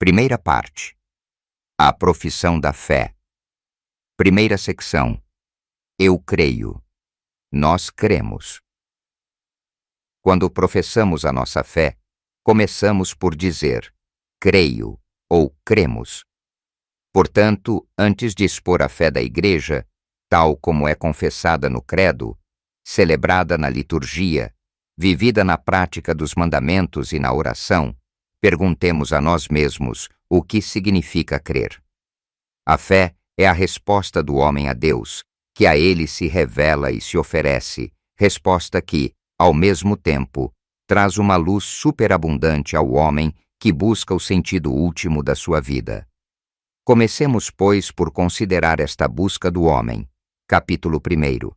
Primeira parte. A profissão da fé. Primeira secção. Eu creio. Nós cremos. Quando professamos a nossa fé, começamos por dizer creio ou cremos. Portanto, antes de expor a fé da Igreja, tal como é confessada no credo, celebrada na liturgia, vivida na prática dos mandamentos e na oração, perguntemos a nós mesmos o que significa crer. A fé é a resposta do homem a Deus, que a ele se revela e se oferece, resposta que, ao mesmo tempo, traz uma luz superabundante ao homem que busca o sentido último da sua vida. Comecemos, pois, por considerar esta busca do homem, capítulo 1.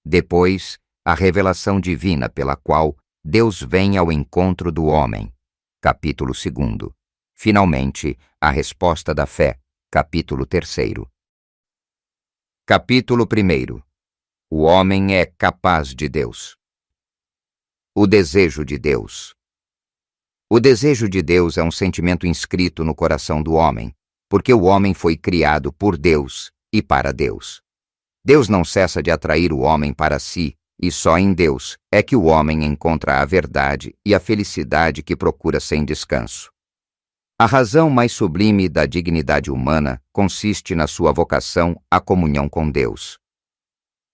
Depois, a revelação divina pela qual Deus vem ao encontro do homem, capítulo 2. Finalmente, a resposta da fé, capítulo 3. Capítulo 1. O homem é capaz de Deus. O desejo de Deus. O desejo de Deus é um sentimento inscrito no coração do homem, porque o homem foi criado por Deus e para Deus. Deus não cessa de atrair o homem para si, e só em Deus é que o homem encontra a verdade e a felicidade que procura sem descanso. A razão mais sublime da dignidade humana consiste na sua vocação à comunhão com Deus.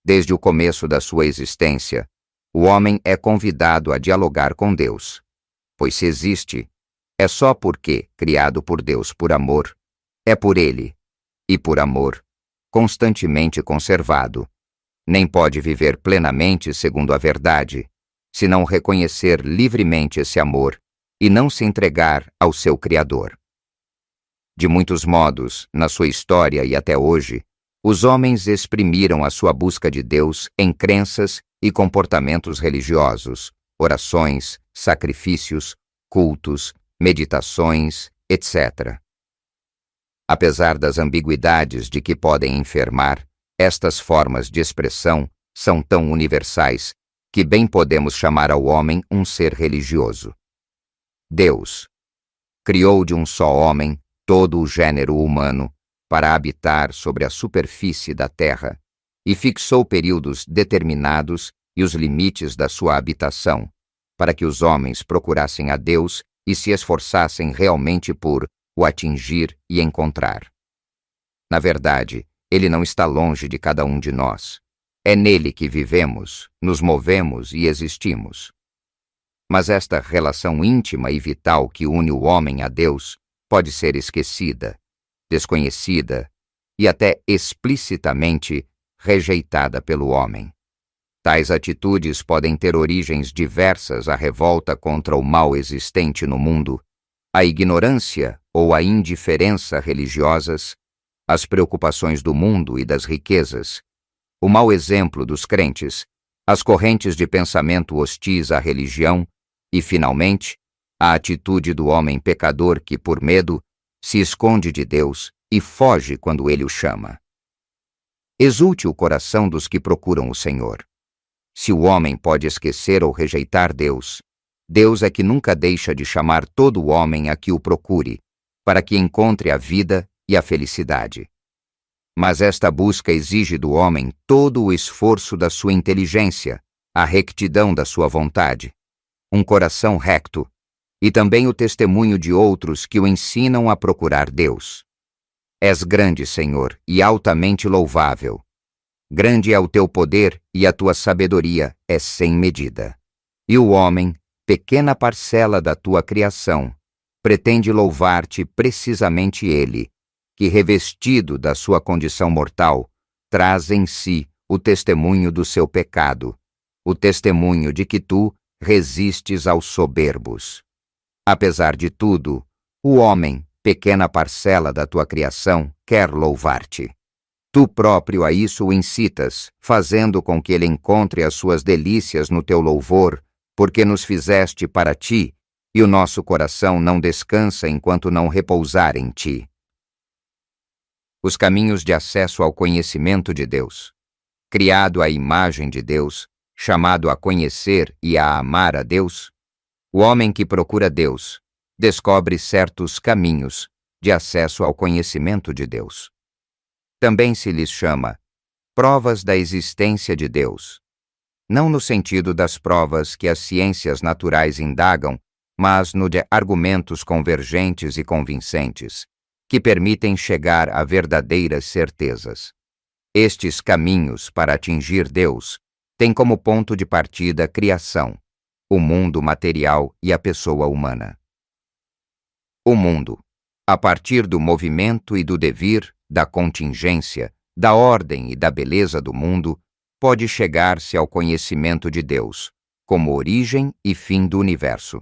Desde o começo da sua existência, o homem é convidado a dialogar com Deus, pois se existe, é só porque, criado por Deus por amor, é por Ele, e por amor, constantemente conservado. Nem pode viver plenamente segundo a verdade, se não reconhecer livremente esse amor e não se entregar ao seu Criador. De muitos modos, na sua história e até hoje, os homens exprimiram a sua busca de Deus em crenças e comportamentos religiosos, orações, sacrifícios, cultos, meditações, etc. Apesar das ambiguidades de que podem enfermar, estas formas de expressão são tão universais que bem podemos chamar ao homem um ser religioso. Deus criou de um só homem todo o gênero humano para habitar sobre a superfície da terra e fixou períodos determinados e os limites da sua habitação, para que os homens procurassem a Deus e se esforçassem realmente por o atingir e encontrar. Na verdade, Ele não está longe de cada um de nós. É nele que vivemos, nos movemos e existimos. Mas esta relação íntima e vital que une o homem a Deus pode ser esquecida, desconhecida e até explicitamente rejeitada pelo homem. Tais atitudes podem ter origens diversas: a revolta contra o mal existente no mundo, a ignorância ou a indiferença religiosas, as preocupações do mundo e das riquezas, o mau exemplo dos crentes, as correntes de pensamento hostis à religião e, finalmente, a atitude do homem pecador que, por medo, se esconde de Deus e foge quando Ele o chama. Exulte o coração dos que procuram o Senhor. Se o homem pode esquecer ou rejeitar Deus, Deus é que nunca deixa de chamar todo o homem a que o procure, para que encontre a vida e a felicidade. Mas esta busca exige do homem todo o esforço da sua inteligência, a rectidão da sua vontade, um coração recto, e também o testemunho de outros que o ensinam a procurar Deus. És grande, Senhor, e altamente louvável. Grande é o teu poder e a tua sabedoria é sem medida. E o homem, pequena parcela da tua criação, pretende louvar-te precisamente ele, que, revestido da sua condição mortal, traz em si o testemunho do seu pecado, o testemunho de que tu resistes aos soberbos. Apesar de tudo, o homem, pequena parcela da tua criação, quer louvar-te. Tu próprio a isso o incitas, fazendo com que ele encontre as suas delícias no teu louvor, porque nos fizeste para ti, e o nosso coração não descansa enquanto não repousar em ti. Os caminhos de acesso ao conhecimento de Deus. Criado à imagem de Deus, chamado a conhecer e a amar a Deus, o homem que procura Deus descobre certos caminhos de acesso ao conhecimento de Deus. Também se lhes chama provas da existência de Deus, não no sentido das provas que as ciências naturais indagam, mas no de argumentos convergentes e convincentes, que permitem chegar a verdadeiras certezas. Estes caminhos para atingir Deus têm como ponto de partida a criação, o mundo material e a pessoa humana. O mundo, a partir do movimento e do devir, da contingência, da ordem e da beleza do mundo, pode chegar-se ao conhecimento de Deus, como origem e fim do universo.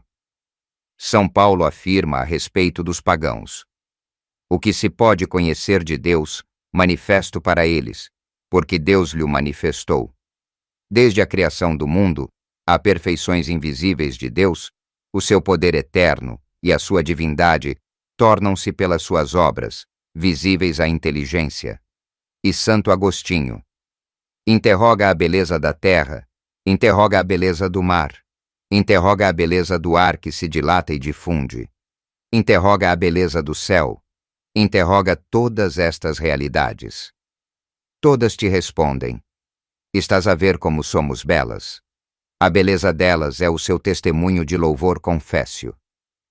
São Paulo afirma a respeito dos pagãos: o que se pode conhecer de Deus, manifesto para eles, porque Deus lhe o manifestou. Desde a criação do mundo, há perfeições invisíveis de Deus, o seu poder eterno e a sua divindade tornam-se pelas suas obras, visíveis à inteligência. E Santo Agostinho interroga a beleza da terra, interroga a beleza do mar, interroga a beleza do ar que se dilata e difunde, interroga a beleza do céu, interroga todas estas realidades. Todas te respondem: estás a ver como somos belas? A beleza delas é o seu testemunho de louvor conféssio.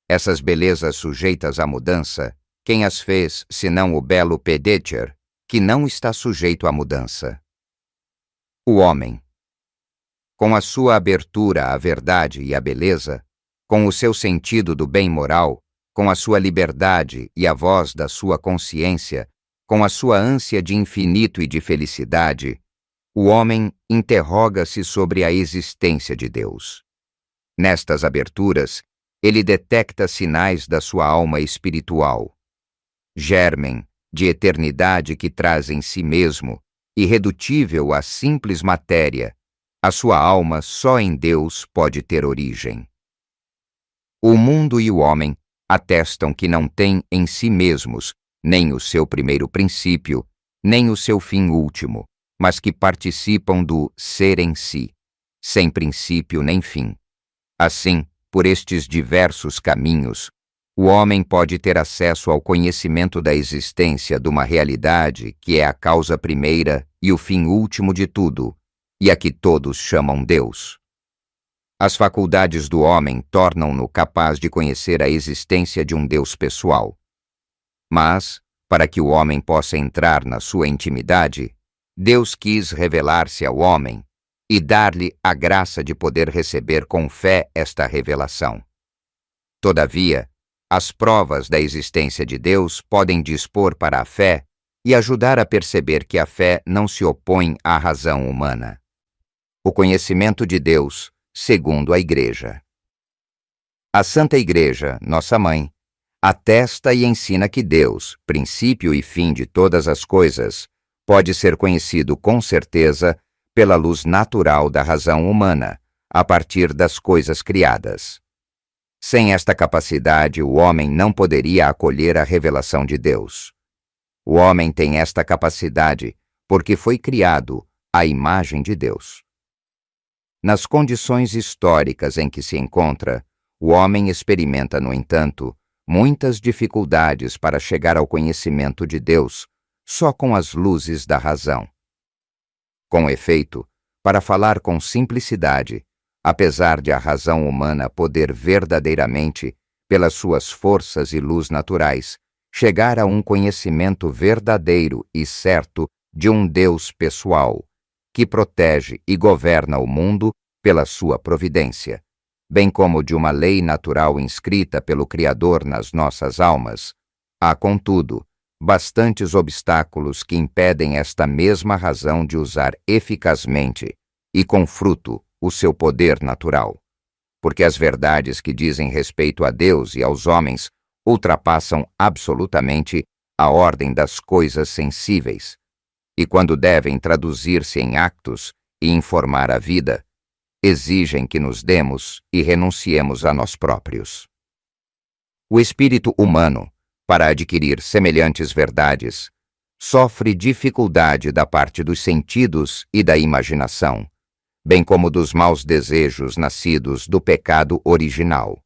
Essas belezas sujeitas à mudança, quem as fez, senão o belo Pedéter, que não está sujeito à mudança? O homem, com a sua abertura à verdade e à beleza, com o seu sentido do bem moral, com a sua liberdade e a voz da sua consciência, com a sua ânsia de infinito e de felicidade, o homem interroga-se sobre a existência de Deus. Nestas aberturas, ele detecta sinais da sua alma espiritual, germen de eternidade que traz em si mesmo, irredutível à simples matéria, a sua alma só em Deus pode ter origem. O mundo e o homem atestam que não têm em si mesmos nem o seu primeiro princípio, nem o seu fim último, mas que participam do ser em si, sem princípio nem fim. Assim, por estes diversos caminhos, o homem pode ter acesso ao conhecimento da existência de uma realidade que é a causa primeira e o fim último de tudo, e a que todos chamam Deus. As faculdades do homem tornam-no capaz de conhecer a existência de um Deus pessoal. Mas, para que o homem possa entrar na sua intimidade, Deus quis revelar-se ao homem e dar-lhe a graça de poder receber com fé esta revelação. Todavia, as provas da existência de Deus podem dispor para a fé e ajudar a perceber que a fé não se opõe à razão humana. O conhecimento de Deus, segundo a Igreja. A Santa Igreja, nossa Mãe, atesta e ensina que Deus, princípio e fim de todas as coisas, pode ser conhecido com certeza pela luz natural da razão humana, a partir das coisas criadas. Sem esta capacidade, o homem não poderia acolher a revelação de Deus. O homem tem esta capacidade porque foi criado à imagem de Deus. Nas condições históricas em que se encontra, o homem experimenta, no entanto, muitas dificuldades para chegar ao conhecimento de Deus só com as luzes da razão. Com efeito, para falar com simplicidade, apesar de a razão humana poder verdadeiramente, pelas suas forças e luz naturais, chegar a um conhecimento verdadeiro e certo de um Deus pessoal, que protege e governa o mundo pela sua providência, bem como de uma lei natural inscrita pelo Criador nas nossas almas, há, contudo, bastantes obstáculos que impedem esta mesma razão de usar eficazmente e com fruto o seu poder natural, porque as verdades que dizem respeito a Deus e aos homens ultrapassam absolutamente a ordem das coisas sensíveis, e quando devem traduzir-se em actos e informar a vida, exigem que nos demos e renunciemos a nós próprios. O espírito humano, para adquirir semelhantes verdades, sofre dificuldade da parte dos sentidos e da imaginação, bem como dos maus desejos nascidos do pecado original.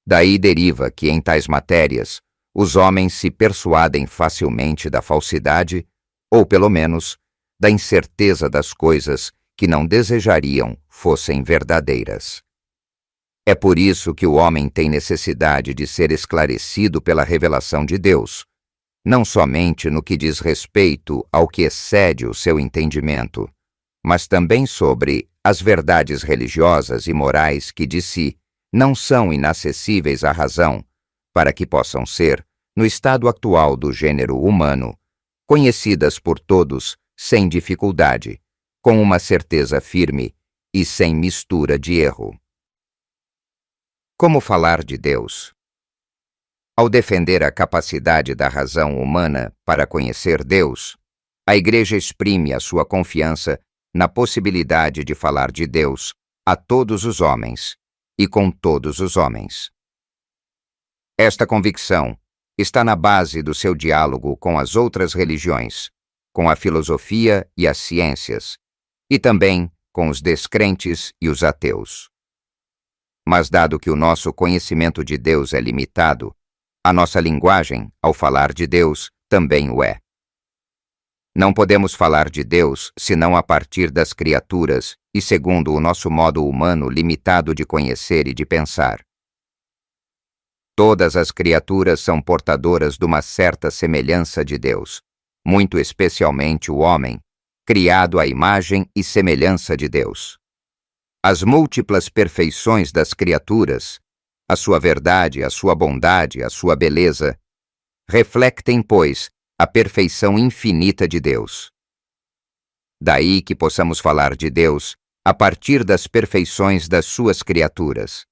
Daí deriva que em tais matérias os homens se persuadem facilmente da falsidade, ou pelo menos, da incerteza das coisas que não desejariam fossem verdadeiras. É por isso que o homem tem necessidade de ser esclarecido pela revelação de Deus, não somente no que diz respeito ao que excede o seu entendimento, mas também sobre as verdades religiosas e morais que de si não são inacessíveis à razão, para que possam ser, no estado atual do gênero humano, conhecidas por todos sem dificuldade, com uma certeza firme e sem mistura de erro. Como falar de Deus? Ao defender a capacidade da razão humana para conhecer Deus, a Igreja exprime a sua confiança na possibilidade de falar de Deus a todos os homens e com todos os homens. Esta convicção está na base do seu diálogo com as outras religiões, com a filosofia e as ciências, e também com os descrentes e os ateus. Mas dado que o nosso conhecimento de Deus é limitado, a nossa linguagem, ao falar de Deus, também o é. Não podemos falar de Deus senão a partir das criaturas e segundo o nosso modo humano limitado de conhecer e de pensar. Todas as criaturas são portadoras de uma certa semelhança de Deus, muito especialmente o homem, criado à imagem e semelhança de Deus. As múltiplas perfeições das criaturas, a sua verdade, a sua bondade, a sua beleza, reflectem, pois, a perfeição infinita de Deus. Daí que possamos falar de Deus a partir das perfeições das suas criaturas.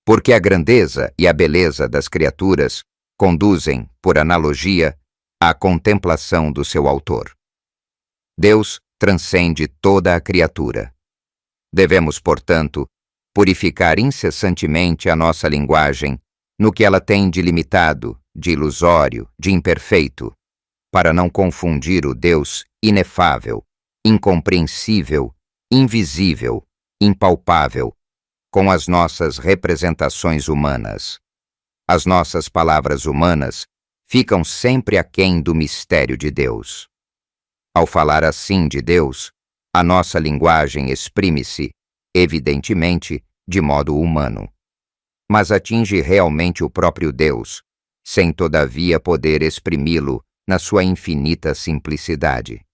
Porque a grandeza e a beleza das criaturas conduzem, por analogia, à contemplação do seu autor. Deus transcende toda a criatura. Devemos, portanto, purificar incessantemente a nossa linguagem no que ela tem de limitado, de ilusório, de imperfeito, para não confundir o Deus inefável, incompreensível, invisível, impalpável, com as nossas representações humanas. As nossas palavras humanas ficam sempre aquém do mistério de Deus. Ao falar assim de Deus, a nossa linguagem exprime-se, evidentemente, de modo humano, mas atinge realmente o próprio Deus, sem todavia poder exprimi-lo na sua infinita simplicidade.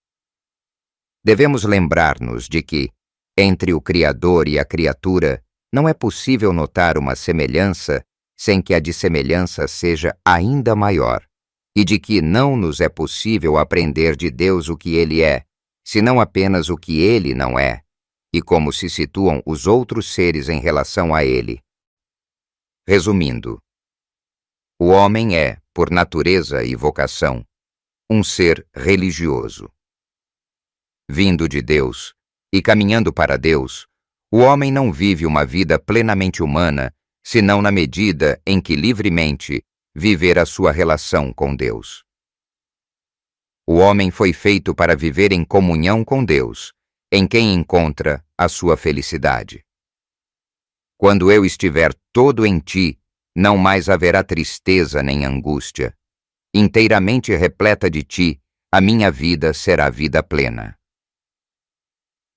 Devemos lembrar-nos de que, entre o Criador e a criatura, não é possível notar uma semelhança sem que a dissemelhança seja ainda maior, e de que não nos é possível aprender de Deus o que Ele é, senão apenas o que Ele não é, e como se situam os outros seres em relação a Ele. Resumindo, o homem é, por natureza e vocação, um ser religioso. Vindo de Deus e caminhando para Deus, o homem não vive uma vida plenamente humana, senão na medida em que livremente viver a sua relação com Deus. O homem foi feito para viver em comunhão com Deus, em quem encontra a sua felicidade. Quando eu estiver todo em ti, não mais haverá tristeza nem angústia. Inteiramente repleta de ti, a minha vida será vida plena.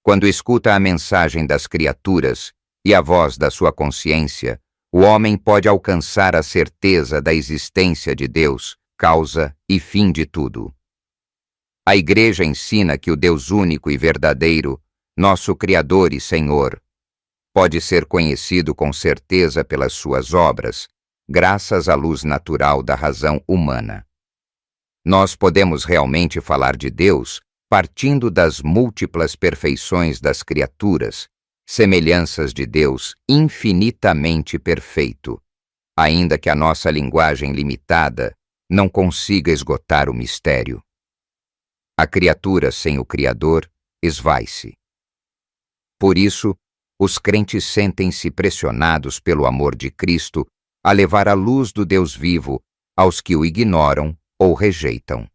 Quando escuta a mensagem das criaturas e a voz da sua consciência, o homem pode alcançar a certeza da existência de Deus, causa e fim de tudo. A Igreja ensina que o Deus único e verdadeiro, nosso Criador e Senhor, pode ser conhecido com certeza pelas suas obras, graças à luz natural da razão humana. Nós podemos realmente falar de Deus partindo das múltiplas perfeições das criaturas, semelhanças de Deus infinitamente perfeito, ainda que a nossa linguagem limitada não consiga esgotar o mistério. A criatura sem o Criador esvai-se. Por isso, os crentes sentem-se pressionados pelo amor de Cristo a levar a luz do Deus vivo aos que o ignoram ou rejeitam.